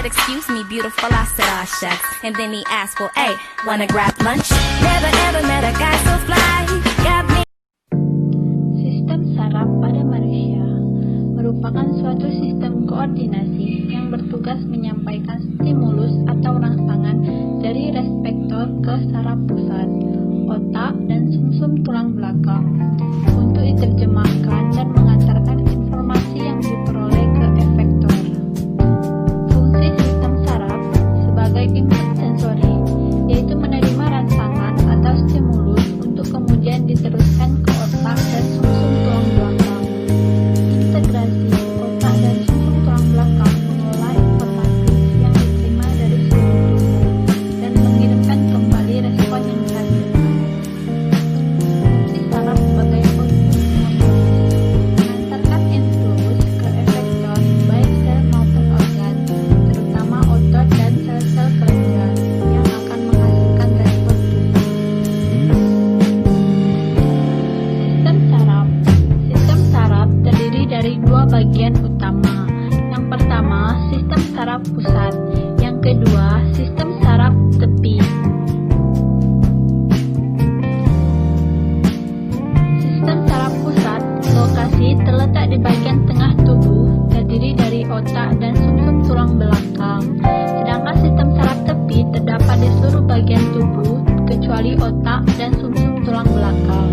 excuse me, beautiful, I said, aw, shucks. And then he asked, well, hey, wanna grab lunch? Never ever met a guy so fly. Got me. Sistem saraf pada manusia merupakan suatu sistem koordinasi yang bertugas menyampaikan stimulus atau rangsangan dari reseptor ke saraf pusat, otak, dan sumsum tulang belakang untuk diterjemahkan dan mengantarkan informasi yang diperoleh ke efektor. Fungsi sistem saraf sebagai input sensori yaitu menerima rangsangan atau stimulus untuk kemudian diteruskan ke otak dan sumsum tulang belakang. Integrasi otak dan sumsum tulang belakang mengolah informasi yang diterima dari seluruh tubuh dan mengirimkan kembali respon yang dihasilkan. Fungsi saraf sebagai output mengantarkan impuls ke efektor baik sel maupun organ, terutama otot dan sel-sel kelenjar yang akan menghasilkan respon tubuh. Sistem saraf terdiri dari dua bagian utama. Yang pertama, sistem saraf pusat. Yang kedua, sistem saraf tepi. Sistem saraf pusat, lokasi terletak di bagian tengah tubuh, terdiri dari otak dan sumsum tulang belakang. Sedangkan sistem saraf tepi terdapat di seluruh bagian tubuh, kecuali otak dan sumsum tulang belakang.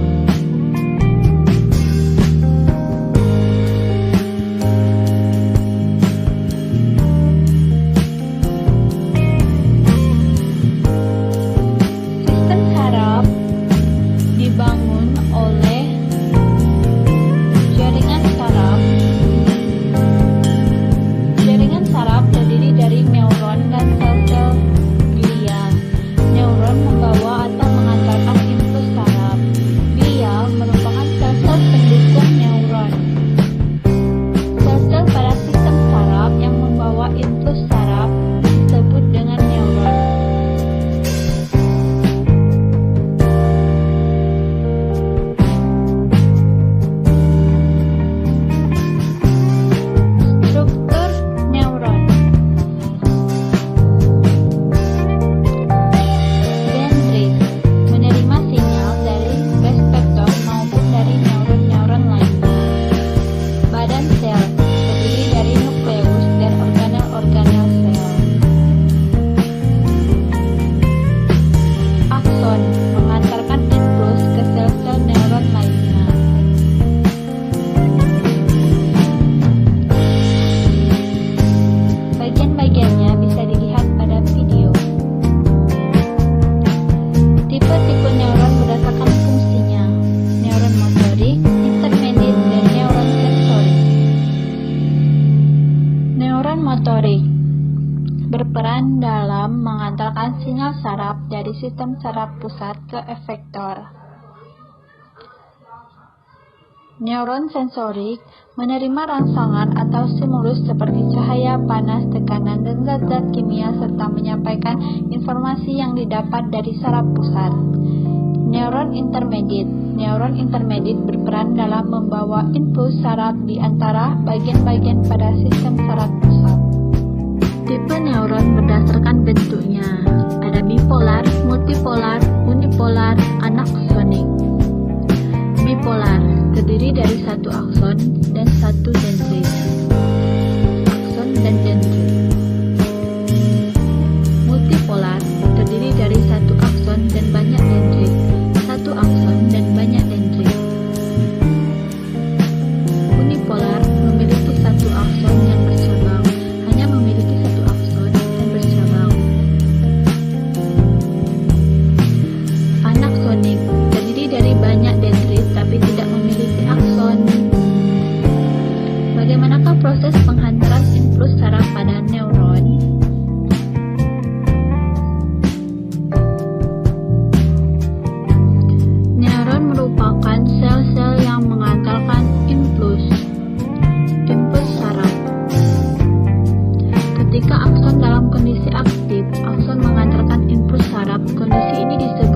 Sistem saraf dibangun oleh jaringan saraf. Jaringan saraf terdiri dari neuron dan sel-sel glia. Neuron membawa atau mengantarkan impuls saraf. Glia merupakan sel-sel pendukung neuron. Sel-sel pada sistem saraf yang membawa impuls saraf disebut dengan neuron. Struktur neuron. Dendrit menerima sinyal dari reseptor maupun dari neuron-neuron lainnya. Badan sel terdiri dari nukleus dan organel-organel sel. Akson mengantarkan impuls ke sel-sel neuron lainnya. Bagian-bagiannya bisa dilihat pada video. Tipe-tipe neuron berdasarkan fungsinya: neuron motorik, intermediate, dan neuron sensorik. Neuron motorik berperan dalam mengantarkan sinyal saraf dari sistem saraf pusat ke efektor. Neuron sensorik menerima rangsangan atau stimulus seperti cahaya, panas, tekanan, dan zat-zat kimia serta menyampaikan informasi yang didapat dari saraf pusat. Neuron intermediate berperan dalam membawa impuls saraf di antara bagian-bagian pada sistem saraf pusat. Tipe neuron berdasarkan bentuknya. Ada bipolar, multipolar, unipolar, anaksonik. Bipolar terdiri dari satu akson dan satu dendrit. Akson dan dendrit. Multipolar terdiri dari satu akson dan banyak dendrit. Satu akson dan banyak dendrit. Unipolar memiliki satu akson yang bercabang, hanya memiliki satu akson dan bercabang. Anaksonik terdiri dari banyak dendrit tapi tidak memiliki akson. Bagaimanakah proses penghantaran impuls saraf pada neuron? Neuron merupakan sel-sel yang mengantarkan impuls saraf. Ketika akson dalam kondisi aktif, akson mengantarkan impuls saraf. Kondisi ini disebut